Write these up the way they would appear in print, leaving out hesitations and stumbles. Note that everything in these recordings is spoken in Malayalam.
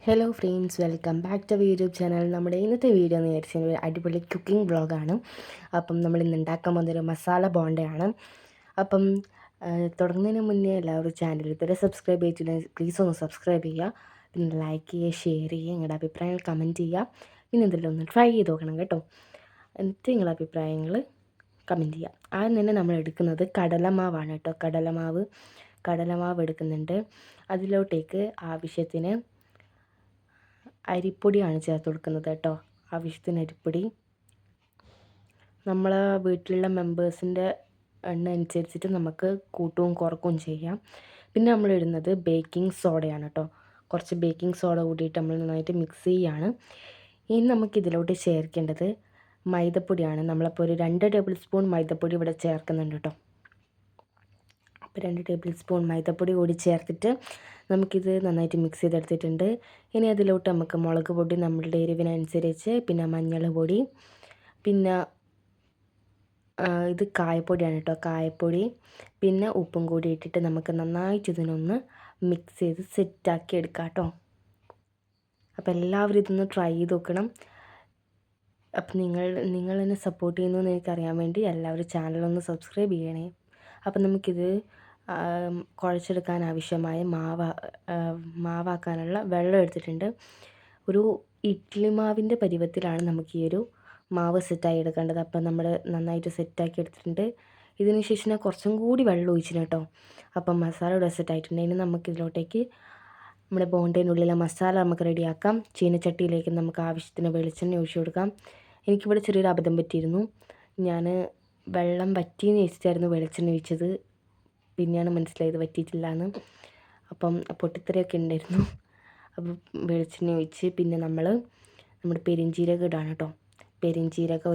Hello friends, welcome back to YouTube channel. നമ്മുടെ ഇന്നത്തെ വീഡിയോ എന്ന് വിചാരിച്ചാൽ ഒരു അടിപൊളി കുക്കിംഗ് വ്ളോഗാണ്. അപ്പം നമ്മൾ ഇന്ന് ഉണ്ടാക്കാൻ പോകുന്നൊരു മസാല ബോണ്ടയാണ്. അപ്പം തുടങ്ങുന്നതിന് മുന്നേ എല്ലാവരും ചാനൽ ഇതുവരെ സബ്സ്ക്രൈബ് ചെയ്തിട്ടുണ്ടെങ്കിൽ പ്ലീസ് ഒന്ന് സബ്സ്ക്രൈബ് ചെയ്യുക. പിന്നെ ലൈക്ക് ചെയ്യുക, ഷെയർ ചെയ്യുക, നിങ്ങളുടെ അഭിപ്രായങ്ങൾ കമൻറ്റ് ചെയ്യുക. പിന്നെ എന്തെങ്കിലും ഒന്ന് ട്രൈ ചെയ്ത് നോക്കണം കേട്ടോ. എന്നിട്ട് നിങ്ങളുടെ അഭിപ്രായങ്ങൾ കമൻറ്റ് ചെയ്യുക. ആദ്യം തന്നെ നമ്മൾ എടുക്കുന്നത് കടലമാവാണ് കേട്ടോ. കടലമാവ് എടുക്കുന്നുണ്ട്. അതിലോട്ടേക്ക് ആവശ്യത്തിന് അരിപ്പൊടിയാണ് ചേർത്ത് കൊടുക്കുന്നത് കേട്ടോ. ആവശ്യത്തിന് അരിപ്പൊടി. നമ്മളെ വീട്ടിലുള്ള മെമ്പേഴ്സിൻ്റെ എണ്ണം അനുസരിച്ചിട്ട് നമുക്ക് കൂട്ടുകയും കുറക്കുകയും ചെയ്യാം. പിന്നെ നമ്മൾ ഇടുന്നത് ബേക്കിംഗ് സോഡയാണ് കേട്ടോ. കുറച്ച് ബേക്കിംഗ് സോഡ കൂടിയിട്ട് നമ്മൾ നന്നായിട്ട് മിക്സ് ചെയ്യുകയാണ്. ഇനി നമുക്കിതിലോട്ട് ചേർക്കേണ്ടത് മൈദപ്പൊടിയാണ്. നമ്മളപ്പോൾ ഒരു 2 ടേബിൾ സ്പൂൺ മൈദപ്പൊടി ഇവിടെ ചേർക്കുന്നുണ്ട് കേട്ടോ. അപ്പോൾ 2 ടേബിൾ സ്പൂൺ മൈദപ്പൊടി കൂടി ചേർത്തിട്ട് നമുക്കിത് നന്നായിട്ട് മിക്സ് ചെയ്തെടുത്തിട്ടുണ്ട്. ഇനി അതിലോട്ട് നമുക്ക് മുളക് പൊടി നമ്മളുടെ എരിവിനനുസരിച്ച്, പിന്നെ മഞ്ഞൾ പൊടി, പിന്നെ ഇത് കായപ്പൊടിയാണ് കേട്ടോ. കായപ്പൊടി പിന്നെ ഉപ്പും കൂടി ഇട്ടിട്ട് നമുക്ക് നന്നായിട്ട് ഇതിനൊന്ന് മിക്സ് ചെയ്ത് സെറ്റാക്കി എടുക്കാം കേട്ടോ. അപ്പോൾ എല്ലാവരും ഇതൊന്ന് ട്രൈ ചെയ്ത് നോക്കണം. അപ്പം നിങ്ങൾ എന്നെ സപ്പോർട്ട് ചെയ്യുന്നു എന്ന് എനിക്കറിയാൻ വേണ്ടി എല്ലാവരും ചാനലൊന്ന് സബ്സ്ക്രൈബ് ചെയ്യണേ. അപ്പം നമുക്കിത് കുഴച്ചെടുക്കാൻ ആവശ്യമായ മാവാക്കാനുള്ള വെള്ളം എടുത്തിട്ടുണ്ട്. ഒരു ഇഡ്ഡലി മാവിൻ്റെ പരുവത്തിലാണ് നമുക്ക് ഈ ഒരു മാവ് സെറ്റാക്കി എടുക്കേണ്ടത്. അപ്പം നമ്മൾ നന്നായിട്ട് സെറ്റാക്കി എടുത്തിട്ടുണ്ട്. ഇതിന് ശേഷം ഞാൻ കുറച്ചും കൂടി വെള്ളം ഒഴിച്ചിന് കേട്ടോ. അപ്പം മസാല ഇവിടെ സെറ്റായിട്ടുണ്ട്. ഇനി നമുക്കിതിലോട്ടേക്ക് നമ്മുടെ ബോണ്ടേനുള്ളിലെ മസാല നമുക്ക് റെഡിയാക്കാം. ചീനച്ചട്ടിയിലേക്ക് നമുക്ക് ആവശ്യത്തിന് വെളിച്ചെണ്ണ ഒഴിച്ചു കൊടുക്കാം. എനിക്കിവിടെ ചെറിയൊരു അബദ്ധം പറ്റിയിരുന്നു. ഞാൻ വെള്ളം വറ്റിയെന്ന് വെച്ചിട്ടായിരുന്നു വെളിച്ചെണ്ണ ഒഴിച്ചത്. പിന്നെയാണ് മനസ്സിലായത് വറ്റിയിട്ടില്ല എന്ന്. അപ്പം പൊട്ടിത്തെറിയൊക്കെ ഉണ്ടായിരുന്നു. അപ്പം വെളിച്ചെണ്ണ ഒഴിച്ച് പിന്നെ നമ്മുടെ പെരുംജീരകം ഇടാണ് കേട്ടോ. പെരുംജീരകം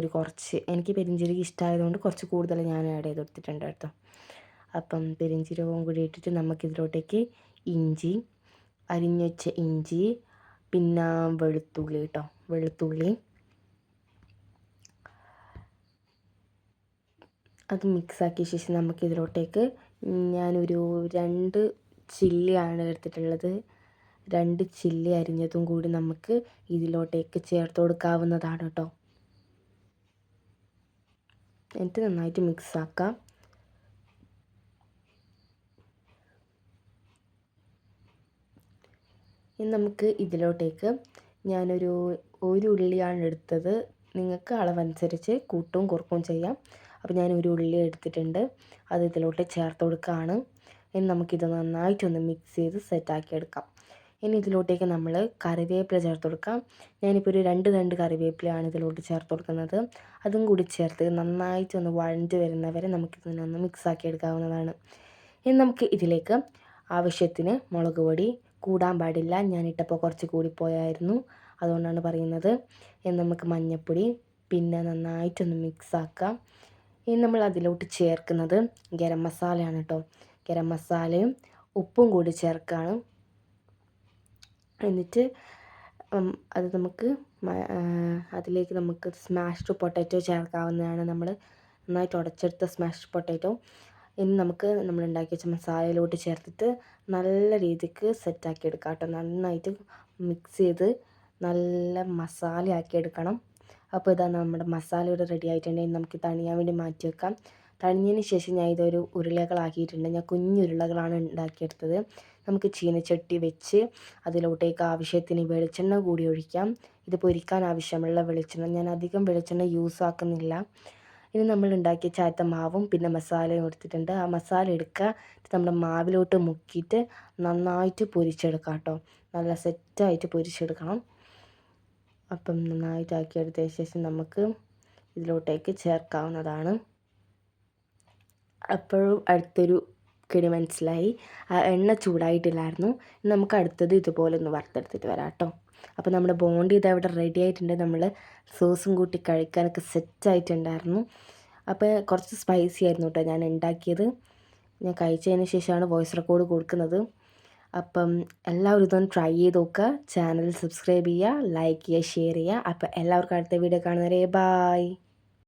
എനിക്ക് പെരുംജീരകം ഇഷ്ടമായതുകൊണ്ട് കുറച്ച് കൂടുതൽ ഞാൻ ആഡ് ചെയ്ത് കൊടുത്തിട്ടുണ്ട് കേട്ടോ. അപ്പം പെരുംജീരകവും കൂടി ഇട്ടിട്ട് നമുക്കിതിലോട്ടേക്ക് അരിഞ്ഞ് വെച്ച ഇഞ്ചി, പിന്നെ വെളുത്തുള്ളി കേട്ടോ. വെളുത്തുള്ളി അത് മിക്സാക്കിയ ശേഷം നമുക്കിതിലോട്ടേക്ക് ഞാനൊരു 2 ചില്ലിയാണ് എടുത്തിട്ടുള്ളത്. 2 ചില്ലി അരിഞ്ഞതും കൂടി നമുക്ക് ഇതിലോട്ടേക്ക് ചേർത്ത് കൊടുക്കാവുന്നതാണ് കേട്ടോ. എന്നിട്ട് നന്നായിട്ട് മിക്സാക്കാം. ഇനി നമുക്ക് ഇതിലോട്ടേക്ക് ഞാനൊരു ഉള്ളിയാണ് എടുത്തത്. നിങ്ങൾക്ക് അളവനുസരിച്ച് കൂട്ടും കുറക്കും ചെയ്യാം. അപ്പോൾ ഞാൻ ഒരു ഉള്ളി എടുത്തിട്ടുണ്ട്. അത് ഇതിലോട്ട് ചേർത്ത് കൊടുക്കുകയാണ്. ഇനി നമുക്കിത് നന്നായിട്ടൊന്ന് മിക്സ് ചെയ്ത് സെറ്റാക്കി എടുക്കാം. ഇനി ഇതിലോട്ടേക്ക് നമ്മൾ കറിവേപ്പില ചേർത്ത് കൊടുക്കാം. ഞാനിപ്പോൾ ഒരു 2 തണ്ട് കറിവേപ്പിലയാണ് ഇതിലോട്ട് ചേർത്ത് കൊടുക്കുന്നത്. അതും കൂടി ചേർത്ത് നന്നായിട്ടൊന്ന് വഴണ്ട് വരുന്നവരെ നമുക്കിതിനൊന്ന് മിക്സാക്കി എടുക്കാവുന്നതാണ്. ഇനി നമുക്ക് ഇതിലേക്ക് ആവശ്യത്തിന് മുളക് പൊടി കൂടാൻ പാടില്ല. ഞാനിട്ടപ്പോൾ കുറച്ച് കൂടിപ്പോയായിരുന്നു, അതുകൊണ്ടാണ് പറയുന്നത്. ഇനി നമുക്ക് മഞ്ഞൾപ്പൊടി പിന്നെ നന്നായിട്ടൊന്ന് മിക്സാക്കാം. ഇനി നമ്മൾ അതിലോട്ട് ചേർക്കുന്നത് ഗരം മസാലയാണ് കേട്ടോ. ഗരം മസാലയും ഉപ്പും കൂടി ചേർക്കുകയാണ്. എന്നിട്ട് അതിലേക്ക് നമുക്ക് സ്മാഷ്ഡ് പൊട്ടാറ്റോ ചേർക്കാവുന്നതാണ്. നമ്മൾ നന്നായിട്ട് ഉടച്ചെടുത്ത സ്മാഷ്ഡ് പൊട്ടാറ്റോ ഇനി നമുക്ക് നമ്മൾ ഉണ്ടാക്കി വെച്ച മസാലയിലോട്ട് ചേർത്തിട്ട് നല്ല രീതിക്ക് സെറ്റാക്കി എടുക്കാം കേട്ടോ. നന്നായിട്ട് മിക്സ് ചെയ്ത് നല്ല മസാലയാക്കി എടുക്കണം. അപ്പോൾ ഇതാ നമ്മുടെ മസാല ഇവിടെ റെഡി ആയിട്ടുണ്ടെങ്കിൽ നമുക്ക് തണിയാൻ വേണ്ടി മാറ്റി വെക്കാം. തണിഞ്ഞതിന് ശേഷം ഞാൻ ഇതൊരു ഉരുളകളാക്കിയിട്ടുണ്ട്. ഞാൻ കുഞ്ഞുരുളകളാണ് ഉണ്ടാക്കിയെടുത്തത്. നമുക്ക് ചീനച്ചട്ടി വെച്ച് അതിലോട്ടേക്ക് ആവശ്യത്തിന് വെളിച്ചെണ്ണ കൂടി ഒഴിക്കാം. ഇത് പൊരിക്കാൻ ആവശ്യമുള്ള വെളിച്ചെണ്ണ. ഞാൻ അധികം വെളിച്ചെണ്ണ യൂസ് ആക്കുന്നില്ല. ഇനി നമ്മൾ ഉണ്ടാക്കിയ ചായത്ത മാവും പിന്നെ മസാലയും എടുത്തിട്ടുണ്ട്. ആ മസാല എടുക്കുക, നമ്മുടെ മാവിലോട്ട് മുക്കിയിട്ട് നന്നായിട്ട് പൊരിച്ചെടുക്കാം കേട്ടോ. നല്ല സെറ്റായിട്ട് പൊരിച്ചെടുക്കണം. അപ്പം നന്നായിട്ട് ആക്കിയെടുത്തതിന് ശേഷം നമുക്ക് ഇതിലോട്ടേക്ക് ചേർക്കാവുന്നതാണ്. അപ്പോഴും അടുത്തൊരു കിടി മനസ്സിലായി. എണ്ണ ചൂടായിട്ടില്ലായിരുന്നു. നമുക്ക് അടുത്തത് ഇതുപോലെ ഒന്ന് വറുത്തെടുത്തിട്ട് വരാം കേട്ടോ. അപ്പോൾ നമ്മുടെ ബോണ്ടി ഇത് അവിടെ റെഡി ആയിട്ടുണ്ട്. നമ്മൾ സോസും കൂട്ടി കഴിക്കാനൊക്കെ സെറ്റായിട്ടുണ്ടായിരുന്നു. അപ്പോൾ കുറച്ച് സ്പൈസി ആയിരുന്നു കേട്ടോ ഞാൻ ഉണ്ടാക്കിയത്. ഞാൻ കഴിച്ചതിന് ശേഷമാണ് വോയിസ് റെക്കോർഡ് കൊടുക്കുന്നത്. അപ്പം എല്ലാവരും ഇതൊന്ന് ട്രൈ ചെയ്ത് നോക്കുക. ചാനൽ സബ്സ്ക്രൈബ് ചെയ്യുക, ലൈക്ക് ചെയ്യുക, ഷെയർ ചെയ്യുക. അപ്പോൾ എല്ലാവർക്കും അടുത്ത വീഡിയോ കാണുന്നവരെ ബായ്.